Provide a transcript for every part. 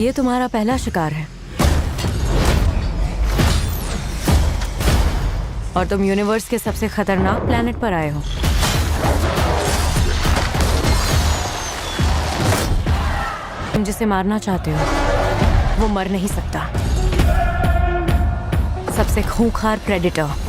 ये तुम्हारा पहला शिकार है और तुम यूनिवर्स के सबसे खतरनाक प्लैनेट पर आए हो। तुम जिसे मारना चाहते हो वो मर नहीं सकता। सबसे खूंखार प्रेडेटर।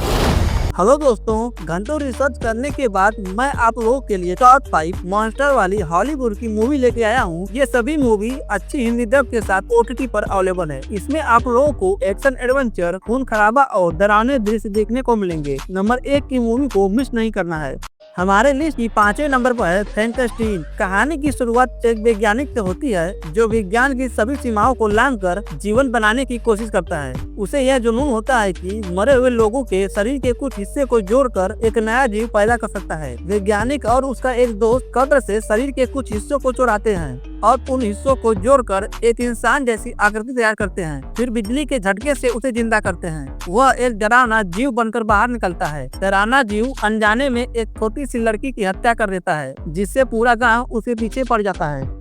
हेलो दोस्तों, घंटों रिसर्च करने के बाद मैं आप लोगों के लिए टॉप 5 मॉन्स्टर वाली हॉलीवुड की मूवी लेके आया हूँ। ये सभी मूवी अच्छी हिंदी डब के साथ OTT पर अवेलेबल है। इसमें आप लोगों को एक्शन एडवेंचर, खून खराबा और डरावने दृश्य देखने को मिलेंगे। नंबर 1 की मूवी को मिस नहीं करना है। हमारे लिस्ट की 5वें नंबर पर है फ्रैंकेनस्टीन। कहानी की शुरुआत एक वैज्ञानिक से होती है जो विज्ञान की सभी सीमाओं को लांघकर जीवन बनाने की कोशिश करता है। उसे यह जुनून होता है कि मरे हुए लोगों के शरीर के कुछ हिस्से को जोड़कर एक नया जीव पैदा कर सकता है। वैज्ञानिक और उसका एक दोस्त कब्र से शरीर के कुछ हिस्सों को चुराते हैं और उन हिस्सों को जोड़कर एक इंसान जैसी आकृति तैयार करते हैं। फिर बिजली के झटके से उसे जिंदा करते हैं। वह एक डरावना जीव बनकर बाहर निकलता है। डरावना जीव अनजाने में एक छोटी सी लड़की की हत्या कर देता है, जिससे पूरा गांव उसके पीछे पड़ जाता है।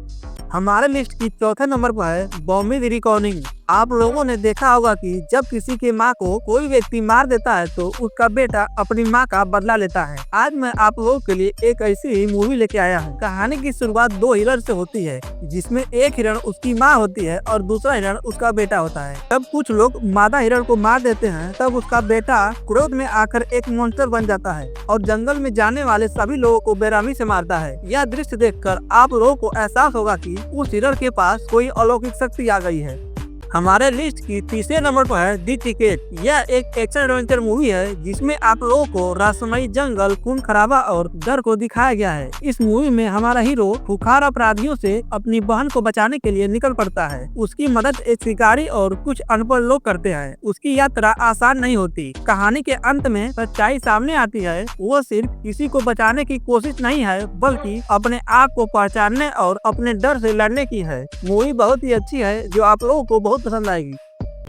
हमारे लिस्ट की 4थे नंबर पर है बॉम्बे द रिकॉर्डिंग। आप लोगों ने देखा होगा कि जब किसी के माँ को कोई व्यक्ति मार देता है तो उसका बेटा अपनी माँ का बदला लेता है। आज मैं आप लोगों के लिए एक ऐसी ही मूवी लेके आया हूँ। कहानी की शुरुआत 2 हिरण से होती है, जिसमें एक हिरण उसकी माँ होती है और दूसरा हिरण उसका बेटा होता है। तब कुछ लोग मादा हिरण को मार देते हैं, तब उसका बेटा क्रोध में आकर एक मॉन्स्टर बन जाता है और जंगल में जाने वाले सभी लोगों को बेरहमी से मारता है। यह दृश्य देखकर आप लोगों को एहसास होगा कि उस हिरण के पास कोई अलौकिक शक्ति आ गई है। हमारे लिस्ट की 3रे नंबर पर है दी टिकट। यह एक एक्शन एडवेंचर मूवी है जिसमें आप लोगों को रहस्यमयी जंगल, खून खराबा और डर को दिखाया गया है। इस मूवी में हमारा हीरो खूंखार अपराधियों से अपनी बहन को बचाने के लिए निकल पड़ता है। उसकी मदद एक शिकारी और कुछ अनपढ़ लोग करते हैं। उसकी यात्रा आसान नहीं होती। कहानी के अंत में सच्चाई सामने आती है। वो सिर्फ किसी को बचाने की कोशिश नहीं है, बल्कि अपने आप को पहचानने और अपने डर से लड़ने की है। मूवी बहुत ही अच्छी है जो आप लोगों को बहुत पसंद आएगी।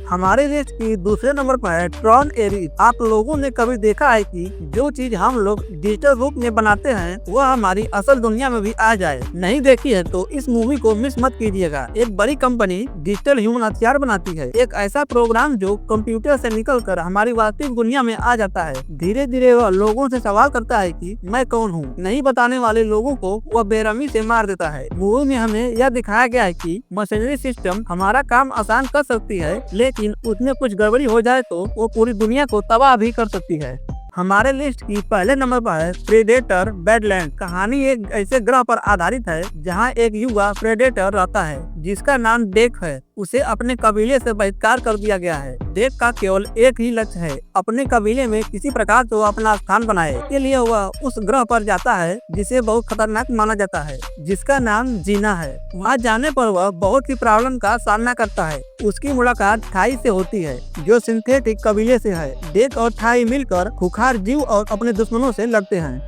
हमारे देश की 2रे नंबर पर है ट्रॉन एरी। आप लोगों ने कभी देखा है कि जो चीज हम लोग डिजिटल रूप में बनाते हैं वह हमारी असल दुनिया में भी आ जाए? नहीं देखी है तो इस मूवी को मिस मत कीजिएगा। एक बड़ी कंपनी डिजिटल ह्यूमन हथियार बनाती है, एक ऐसा प्रोग्राम जो कंप्यूटर से निकलकर हमारी वास्तविक दुनिया में आ जाता है। धीरे धीरे वह लोगों से सवाल करता है कि मैं कौन हूँ। नहीं बताने वाले लोगों को वह बेरहमी से मार देता है। मूवी में हमें यह दिखाया गया है कि मशीनरी सिस्टम हमारा काम आसान कर सकती है, लेकिन उसमें कुछ गड़बड़ी हो जाए तो वो पूरी दुनिया को तबाह भी कर सकती है। हमारे लिस्ट की पहले नंबर पर है प्रेडेटर बैडलैंड। कहानी एक ऐसे ग्रह पर आधारित है जहां एक युवा प्रेडेटर रहता है जिसका नाम डेक है। उसे अपने कबीले से बहिष्कार कर दिया गया है। डेक का केवल एक ही लक्ष्य है, अपने कबीले में किसी प्रकार से वो अपना स्थान बनाए। के लिए वह उस ग्रह पर जाता है जिसे बहुत खतरनाक माना जाता है, जिसका नाम जीना है। वहाँ जाने पर वह बहुत सी प्रॉब्लम का सामना करता है। उसकी मुलाकात थाई से होती है जो सिंथेटिक कबीले से है। डेक और थाई मिलकर खूंखार जीव और अपने दुश्मनों से लड़ते हैं।